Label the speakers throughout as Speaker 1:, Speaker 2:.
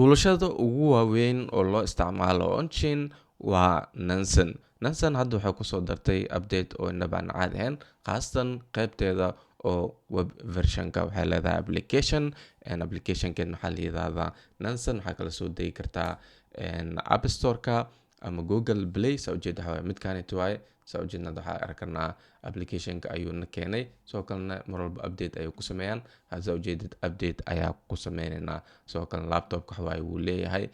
Speaker 1: tuulashada ugu waaweyn oo loo isticmaalo on-chain waa Nansen hadda waxay kusoo dartay update oo inaba aan caadi ahayn, khaasatan qaybteeda oo web versionka waxay leedahay applicationkeed maxaa la yidhahdaa Nansen. waxaa kala soo degi kartaa app storeka ama Google Play. saa ujeeda waxaa midkaaniti waaye, saa ujeedna waxaa arkanaa applicationka ayuuna keenay, sidoo kalena mar walba update ayuu ku sameeyaan. saa ujeedid update ayaa ku sameynaynaa. sidoo kale laptopka waxawaaye wuu leeyahay,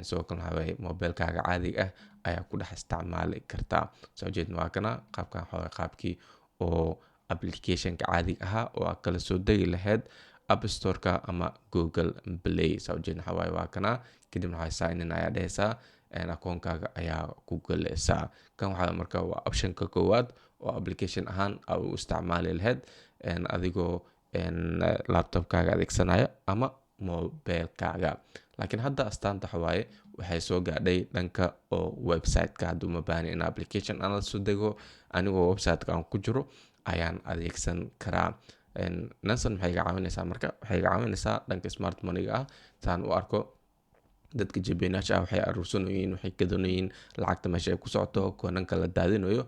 Speaker 1: sidoo kale waxawaaye mobilkaaga caadiga ayaa ku dhex isticmaali kartaa. saa ujeedna waa kana qaabkan waxawaaye qaabkii oo applicationka caadiga ahaa oo aad kala soo degi lahayd app storeka ama Google Play. saa ujeedna waxawaaye waa kana, kadibna waxaa sign in ayaa dhehaysaa, akoonkaaga ayaa ku galaysaa. kan waxaa marka waa optionka koowaad oo application ahaan u isticmaali lahayd adigoo laptopkaaga adeegsanaya ama mobilkaaga. laakiin hadda astaanta waxawaaye waxay soo gaadhay dhanka oo websiteka. hadduu ma baahni in application aan la soo dego, anigoo websiteka aan ku jiro ayaan adeegsan karaa. Nansen maxay iga caawinaysaa marka? waxay iga caawinaysaa dhanka smart moneyga saan u arko dadka jabinaasha waxay aruursanayeen, waxay gadanayeen lacagta meesha ay ku socoto, koonanka la daadinayo,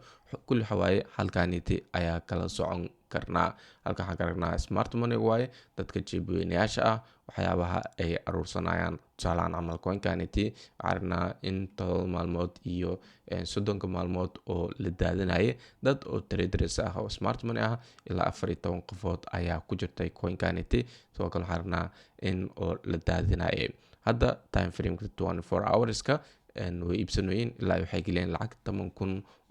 Speaker 1: kulli waxawaaye halkaaniti ayaa kala socon karnaa. halka waxaan ka aragnaa smart money waaye dadka jabinaasha waxyaabaha ay aruursanayaan. tusaalahaan camal coinkaniti waxaan aragnaa in 7 maalmood iyo 30 maalmood oo la daadinayay dad oo traders oo smart money ilaa 14 qofood ayaa ku jirtay coinkaniti. sidoo kale waxaan aragnaa in oo la daadinayay. hadda time frame 24 hourska way iibsanayeen ilaa waxay geliyeen lacag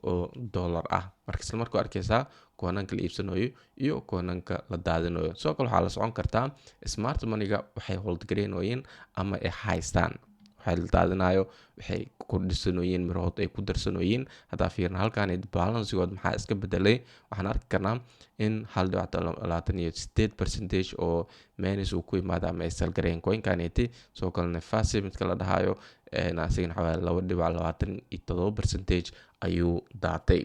Speaker 1: $10,000 marka isla markuu arkaysaa koonanka la iibsanayo iyo koonanka la daadinayo. sidoo kale waxaa la socon kartaa smart moneyga waxay hold gareynayeen ama ay haystaan, waxay la daadinayo, waxay ku dhisanayeen mirahood ay ku darsanayeen. haddaa fiirna halkaan balancegood maxaa iska bedelay, waxaan arki karnaa in 1.28% oo minus uu ku yimaada ama ay salgareyn coinkaniti. sidoo kalena fasi midka la dhahayo asigana waxawaaye 2.27% ayuu daatay.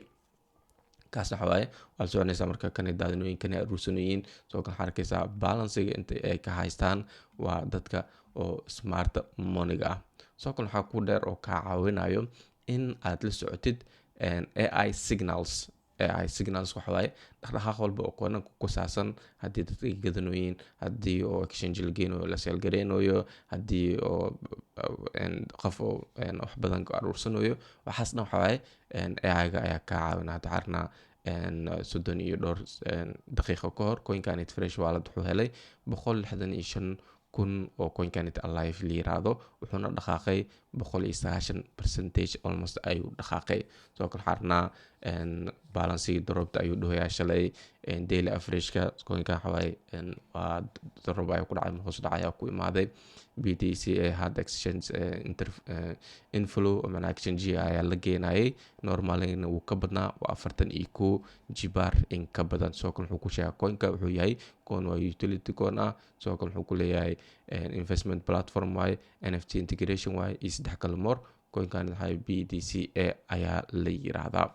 Speaker 1: kaasna waxawaaye waa la soconaysaa marka kanay daadinooyin kanay aruursanayeen. sidoo kale waxaa arkaysaa balancega inta ay ka haystaan waa dadka oo smart moneyga sidoo kale waxaa ku dheer oo kaa caawinayo in aad la socotid AI signals waxawaaye dhaqdhaqaaq walba oo koonanka ku saabsan, haddii dadka ay gadanooyin, haddii oo exchange la geynayo la seelgareynayo, haddii oo qof oo wax badan ka aruursanayo, waxaasna waxawaaye AI-ga ayaa kaa caawinaya. hadda arnaa 30 iyo dhowr daqiiqo ka hor coinkanit fresh wallet wuxuu helay 165,000 oo coinkanit alive la yiraahdo, wuxuuna dhaqaaqay 190% almost ayuu dhaqaaqay. sidoo kale xarnaa balancing dropta ayuu dhahoyaa shalay. daily averageka coinka waxawaaye waa drop ayaa ku dhacay, hoos dhac ayaa ku imaaday. BTC had exchange inflow ama exchange ayaa la geenayay, normalina wuu ka badnaa, waa 41 jibaar in ka badan. sidoo kale wuxuu ku sheegay coinka wuxuu yahay coin waa utility coin sidoo kale wuxuu ku leeyahay investment platform waaye, NFT integration waaye, iyo 3 kale more. coinkan waxaa BTC ayaa la yiraahdaa.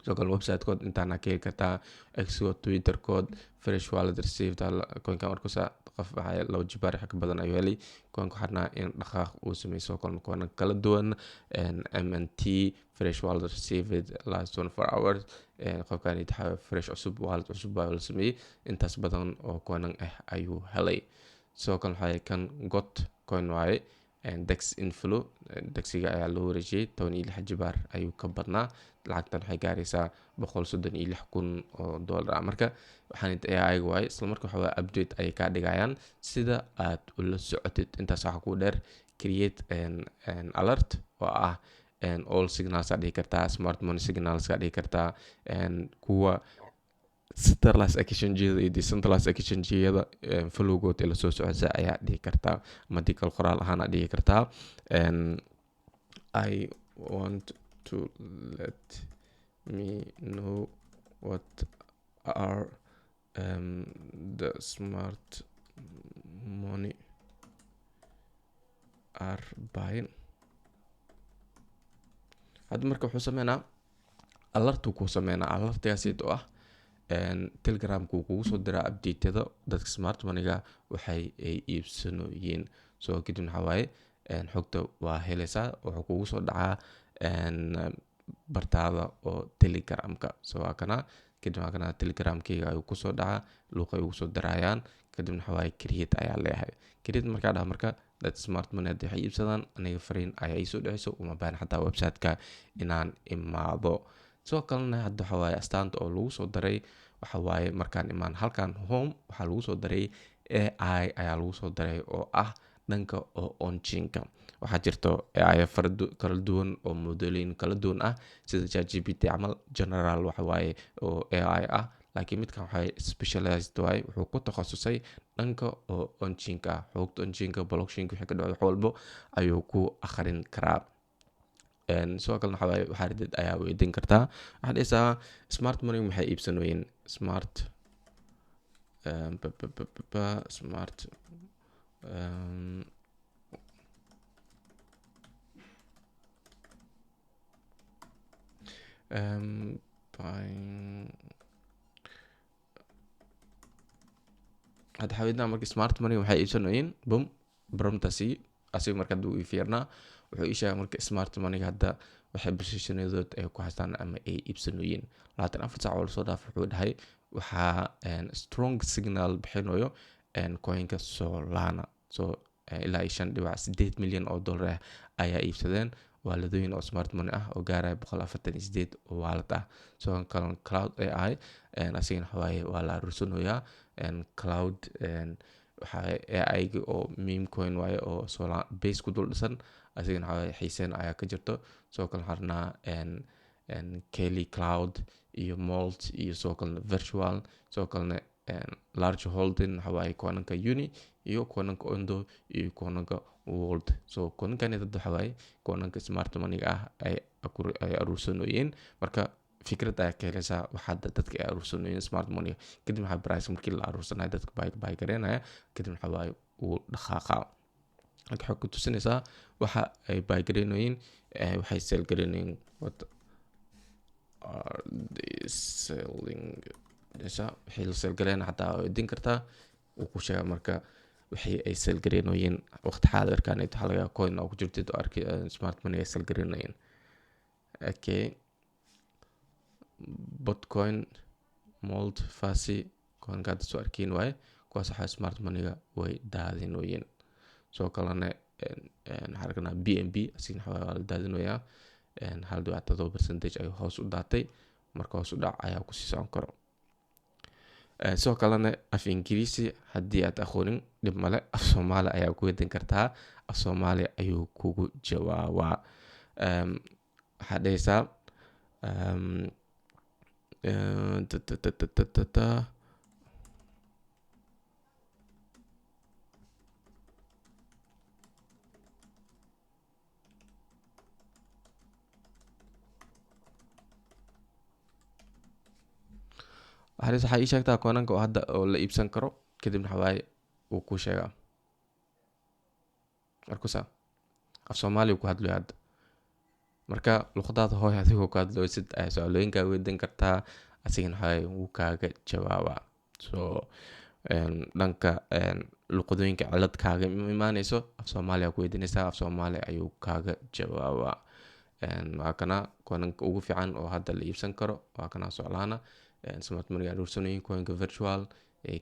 Speaker 1: sidoo kale website code intaana ka heli kartaa, xcode, twitter code, fresh wallet received coinkan markuusa qof waxaa 2 jibaar ka badan ayuu helay. coinka waxaana in dhaqaaq uu sameeyay sidoo kale coin kala duwan, MNT fresh wallet received last 24 hours. qofkan inta fresh cusub wallet cusub baa la sameeyay, intaas badan oo coin ayuu helay. sidoo kale waxaa kan got coin waaye dex inflow, dexiga ayaa loo wareejiyay 16 jibaar ayuu ka badnaa. lacagtan waxay gaaraysaa $136,000 marka waxaan AI waaye isla marka waxaa update ay ka dhigayaan sida aad ula socotid. intaas waxaa ku dheer create an alert oo all signals dhihi kartaa, smart money signals dhihi kartaa, kuwa centralized exchange-yada iyo decentralized exchange-yada flowgood la soo socda ayaa dhihi kartaa, medical qoraal ahaan dhihi kartaa. I want to let me know what are the smart money are buying. hadda marka wuxuu sameynaa alertu ku sameynaa alertigaasito telegramku kugu soo diraa update-yada dadka smart moneyga waxay ay iibsanayeen. so kadib waxa waaye xogta waa helaysaa, wuxuu kugu soo dhacaa bartaada oo telegramka. So waa kana kadib waa kana telegramkayga ayuu kusoo dhacaa, luuqa ay ugu soo darayaan, kadib waxa waaye create ayaa leeyahay. create markaa dhaha marka dad smart money hadii waxay iibsadaan, aniga fariin ayaa ii soo dhacayso, uma baahan xataa website-ka inaan imaado. sidoo kalena hadda waxa waaye astaanta oo lagu soo daray waxa waaye markaan imaan halkan home waxaa lagu soo daray AI ayaa lagu soo daray oo ah dhanka oo on-chain-ka. waxaa jirto AI kala duwan oo modelooyin kala duwan ah sida ChatGPT camal general waxa waaye oo AI ah, laakiin midkan waxay specialized waaye, wuxuu ku takhasusay dhanka oo on-chain-ka ah, xogta on-chain-ka, blockchain-ka wixii ka dhaco wax walbo ayuu ku akhrin karaa. sidoo kalena waxa waaye waxaa ridid ayaa weydiin kartaa, waxaa dhehaysaa smart money maxay iibsanooyin smart smart hadda xawidna marka smart money waxay iibsanooyin bum bromtasi asiga marka haduu ii fiirnaa wuxuu ii sheegay marka smart money hadda waxay positionadood ay ku haystaan ama ay iibsanooyin 24 saac oo lasoo dhaaf. wuxuu dhahay waxaa strong signal bixinayo coinka Solana, so ilaa 5.8 milyan oo dollar ayaa iibsadeen waaladooyin oo smart money ah oo gaaraya 148 oo wallet ah. so cloud AI asigana waxa waaye waa la aruursanayaa cloud waxa AI oo meme coin waaye oo Solana base ku dul dhisan, asigana waxa waaye xiiseen ayaa ka jirto. soo kale harna Kelly Cloud iyo Molt iyo soo kale virtual, soo kale large holding waxa waaye kuwananka Uni iyo kuwananka Ondo iyo kuwananka World. so kuwanankan dad waxa waaye kuwananka smart money ah ay aruursanooyin. marka fikrad ayaa ka helaysaa waxaa dadka ay aruursanooyin smart money, kadib waxaa price markii la aruursanayo dadka buy gareynaya, kadib waxa waaye uu dhaqaaqa. waxay ku tusinaysaa waxa ay buy gareynooyin, waxay sell gareynooyin, what are they selling. waxay la sell gareyn xataa weydiin kartaa, uu ku sheega marka waxay ay sell gareynooyin waqti xaadirkan waxaa laga coin oo ku jirtid oo arki smart money ay sell gareynooyin. okay Bitcoin, Molt, Fasi, coin gaad soo arkiin waaye kuwaas waxa smart money-ga way daadinooyin. soo kalena xarkana BNB asigna waxa waa la daadinoyaa 1.7% ayuu hoos u daatay, marka hoos u dhac ayaa ku sii socon karo. soo kalena af Ingiriisi haddii aad aqoonin dhib male, af Soomaali ayaa ku weydiin kartaa, af Soomaali ayuu kugu jawaabaa. waxaa dhehaysaa waxaa ii sheegtaa koonanka oo hadda oo la iibsan karo, kadibna waxa waaye uu ku sheegaa arkusa af Soomaali ku hadlayo hadda. marka luqadaada hooy adigoo ku hadlaysid ayaa su'aalooyinkaa weydiin kartaa, asigana waxa waaye wuu kaaga jawaabaa. so dhanka luqadooyinka cilad kaaga imaanayso af Soomaali ayaa ku weydiinaysaa, af Soomaali ayuu kaaga jawaabaa. waa kana koonanka ugu fiican oo hadda la iibsan karo waa kana Solana, smart money aruursanooyin, coinka virtual,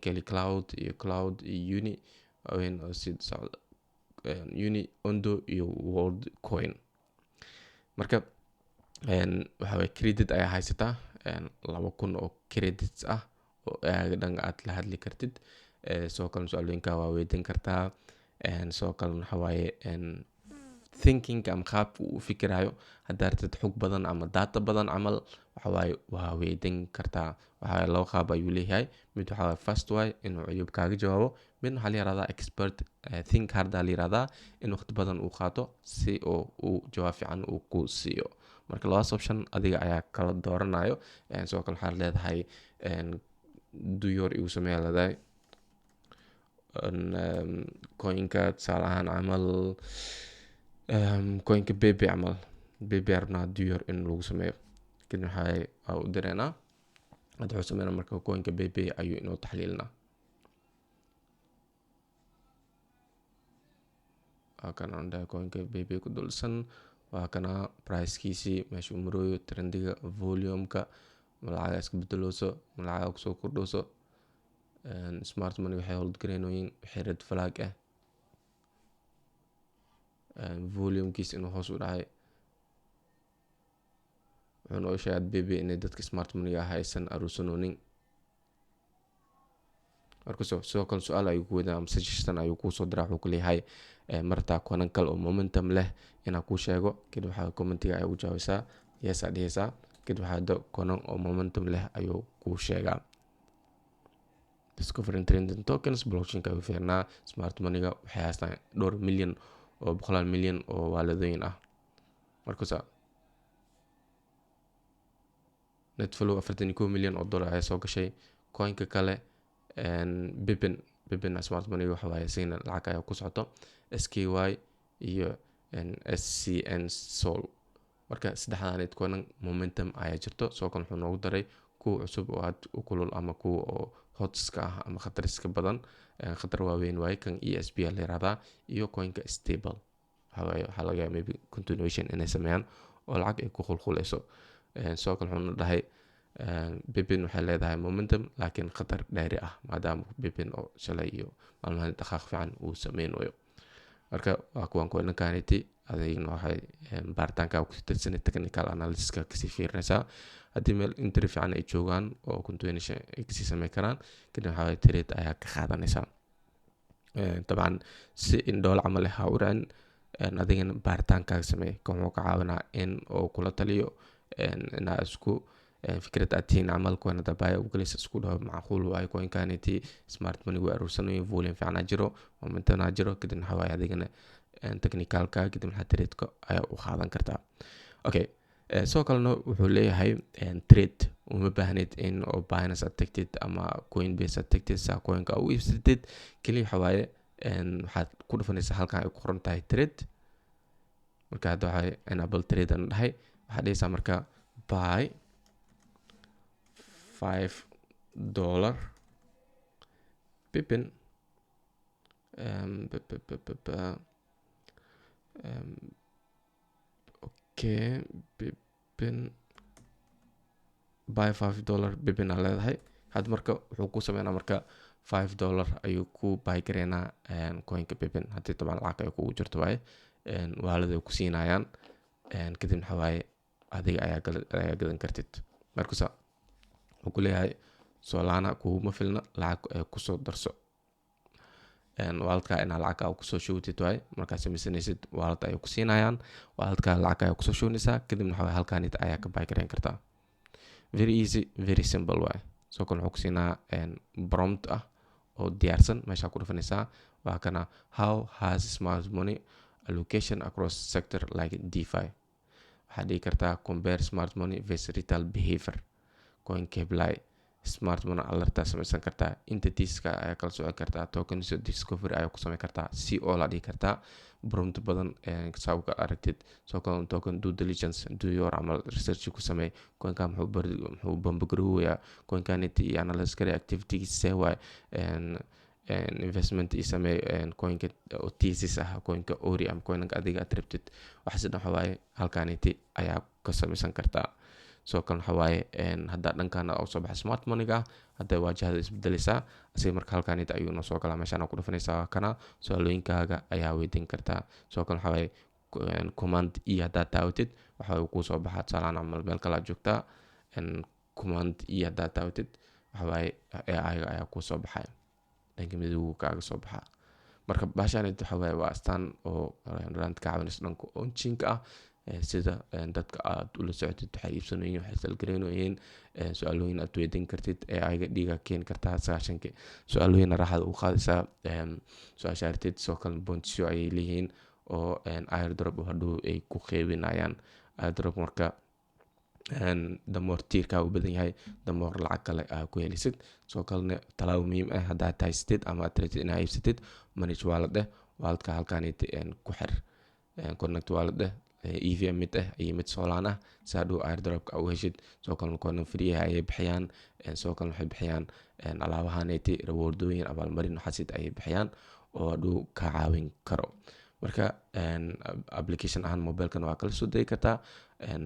Speaker 1: Kelly Cloud iyo Cloud iyo Uni weyn oo si socda Uni, Ondo iyo World coin. marka waxa waaye credit ayaa haysataa 2,000 oo credits ah oo dhan aad la hadli kartid. soo kale su'aalooyinka waa weydiin kartaa, soo kale waxa waaye thinking ama qaabka uu u fikirayo haddaad rabtid xog badan ama data badan camal waxa waaye waa weydiin kartaa. waxa waaye laba qaab ayuu leeyahay, mid waxa waaye first waaye inuu cuyub kaaga jawaabo, midna waxaa la yiraahdaa expert think hard la yiraahdaa in waqti badan uu qaato si uu jawaab fiican uu ku siiyo. marka labadaas option adiga ayaa kala dooranayo. sidoo kale waxaad leedahay DYOR igu sameeyaa leedahay coinka tusaale ahaan camal coinka BB camal BB rabnaa DYOR in lagu sameeyo, kadib waxaa u direynaa hadda wuxuu sameynaa marka coinka BB ayuu inoo taxliilinaa. waa kana andhaha coinka bb ku dulsan, waa kana pricekiisii meeshuu marooyo, trendiga, volumeka, malacaga iska bedelooso, malacaga kusoo kordhooso. Smart money waxay holdgareynoyin wixii red flag ah, volumekiis inuu hoos u dhacay. wuxuu noo sheegay bb inay dadka smart moneyga haysan aruusanoonin. marka sidoo kale su-aal ayuu ku weydiinaya ama suggestion ayuu kuusoo diraa, wuxuu ku leeyahay martaa kuwanan kale oo momentum leh inaan kuu sheego. kadib waxaa commentiga ay ugu jawaabaysaa yes aa dhihaysaa. kadib waxaa kuwanan oo momentum leh ayuu kuu sheegaa. discovering trending tokens, blockchainka ayuu fiirnaa. smart moneyga waxay haystaan dhowr milyan oo 100 milyan oo waaladooyin ah. markaasa net flow 41 milyan oo dollar ayaa soo gashay. coinka kale bibin smart moneyga waxa waaye signa lacag ayaa ku socoto, sky iyo scn sol. marka saddexdaaneed kuwanan momentum ayaa jirto. soo kale wuxuu noogu daray kuwa cusub oo aad u kulul ama kuwa oo hotska ah ama khatariska badan. khatar waaweyn waaye kan esp la yirahdaa, iyo coinka stable waxaa laga yaaba maybe continuation inay sameeyaan oo lacag ay ku qulqulayso. soo kale wuxuuna dhahay bibin waxay leedahay momentum laakiin khatar dheeri ah, maadaama bibin oo shalay iyo maalmahan dhaqaaq fiican uu sameynayo. marka waa kuwan coinankaniti adigna waxay baaritaanka ku tirsanay technical analysiska kasii fiirinaysaa. haddii meel entry fiican ay joogaan oo continuation ay kasii sameyn karaan, kadib waxaa trade ayaa ka qaadanaysaa. dabcan si indhool camal ha u dhicin, adigana baaritaankaaga sameey. kan wuxuu ka caawinaa in oo kula taliyo inaa isku fikrad aad tihiin camal coin dabaya u galaysa isku dhaho macquul waaye coinkaniti smart money way aruursanayo, volume fiican jiro, momentum jiro. kadib waxaa waaye adigana technicalka kadib waxaa trade-ka ayaa u qaadan kartaa. okay soo kalena wuxuu leeyahay trade uma baahneed in oo Binance aad tagtid ama Coinbase aad tagtid saa coinka u iibsatid. kaliya waxa waaye waxaad ku dhufanaysaa halkan ay ku qoran tahay trade. marka hadda waxay enable trade aan dhahay, waxaad dhehaysaa marka buy $5 bibin okay bibin buy $5 bibin aa leedahay. hadda marka wuxuu ku sameynaa marka $5 ayuu ku buy gareynaa coinka bibin. haddii toban lacag ay kugu jirto waaye waalada ay ku siinayaan. kadib waxa waaye adiga ayaa gadan kartid. markaasa wuxuu ku leeyahay solana kuuma filna, lacag kusoo darso. waaladka inaa lacag kusoo showtid waaye. markaad sameysanaysid waalad ay ku siinayaan, waaladka lacag ayaa kusoo shownaysaa. kadibna waxa waaye halkanit ayaa ka buy gareyn kartaa. very easy, very simple waaye. soo kale wuxuu ku siinaa prompt ah oo diyaarsan, meeshaa ku dhufanaysaa. waa kana how has smart money allocation across sector like DeFi. waxaad dhigi kartaa compare smart money versus retail behavior. coin keblay smart money alerta sameysan kartaa. entitieska ayaa kala socon kartaa. tokens discovery ayaa ku sameyn kartaa. CO la dhigi kartaa. prompt badan sababka aragtid. soo kale token due diligence DYOR amal research ku samey. coinka muxuu bambagarooyaa coinkaniti iyo analysis kare activities waay investment i samey coinka thesis ah, coinka ori ama coinka adiga aad rabtid. waxaas dhan waxa waaye halkaniti ayaa ka sameysan kartaa. soo kale waxa waaye hadda dhankan oo soo baxay smart moneyga hadda waajahada isbedelaysaa. asiga marka halkanit ayuu noo soo galaa. meeshaan ku dhufanaysaa kana su'aalooyinkaaga ayaa weydiin kartaa. soo kale waxa waaye command iyo haddaad taawatid waxa uu kuu soo baxaa. tusaalaan camal meel kale aad joogtaa, command iyo haddaad taawatid waxa waaye AI ayaa kuu soo baxay, dhanka midowga kaaga soo baxaa. marka baashaanid waxa waaye waa astaan oo rant ka caawinaysa dhanka onchainka ah, sida dadka aad ula socotid waxay iibsanayeen, waxay salgareynayeen, su'aalooyin aad weydiin kartid. AI-ga dhiiga keeni kartaa 90 su'aalooyin raaxada u qaadaysaa. su'aasha aragtid soo kale bondsyo ayay leeyihiin oo airdrop hadhow ay ku qeybinayaan. airdrop marka damoor tiirka u badan yahay, damoor lacag kale ku helisid. soo kalena talaabo muhiim ah haddaad haysatid ama aad rabtid inaad iibsatid, manage wallet waaladka halkanit ku xir connect wallet EVM mid iyo mid Solana si hadhow airdropka u heshid. soo kalena coin free ayay bixiyaan. soo kalena waxay bixiyaan alaabahaniti rewardooyin abaalmarin xasid ayay bixiyaan oo hadhow ka caawin karo. marka application ahaan mobilkan waa kala soo degi kartaa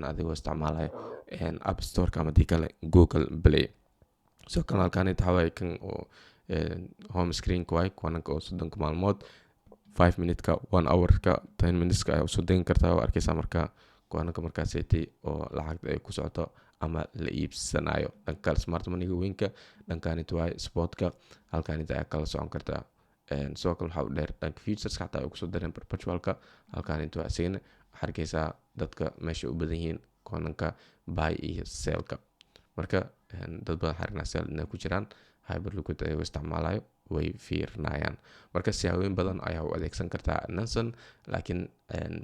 Speaker 1: adigoo isticmaalaya app storeka ama dii kale Google Play. So kanaalkan waxaa waaye kan oo home screenka waaye kuwananka oo 30 maalmood 5 minuteska 1 hourka 10 minuteska ayaa usoo degin kartaa oo arkaysaa markaa kuwananka markaaseeti oo lacagta ay ku socoto ama la iibsanayo. dhanka smart moneyga weynka dhankanita waaye spotka halkanita ayaa kala socon kartaa. sidoo kale waxaa u dheer dhanka futures xataa ay kusoo dareen perpetualka halkanita waa isagana waxaa arkaysaa dadka meesha u badan yihiin kuwananka buy iyo sellka. marka dad badan xarina sell inay ku jiraan hyperliquid ay isticmaalayo way fiirnayaan. marka siyaabooyin badan ayaa u adeegsan kartaa Nansen, laakiin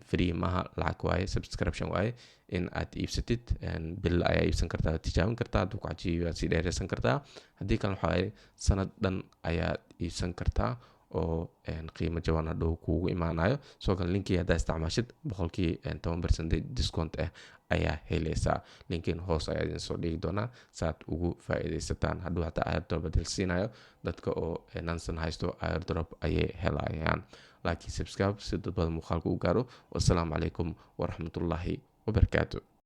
Speaker 1: free maaha, lacag waaye, subscription waaye. in aad iibsatid bil ayaa iibsan kartaa, tijaabin kartaa, hadduu ku cajiyo aad sii dheereysan kartaa. haddii kale waxaa waaye sanad dhan ayaad iibsan kartaa oo qiimo jaban hadhow kuugu imaanayo. sidoo kale linkii haddaa isticmaashid 10% discount ayaa helaysaa. linkin hoos ayaa idin soo dhigi doonaa saad ugu faa'iidaysataan. hadduu hataa airdrop bedel siinayo dadka oo Nansen haysto airdrop ayay helayaan. laakiin subscribe si dad badan muuqaalka u gaaro. wassalaamu calaykum waraxmatullaahi wabarakaatu.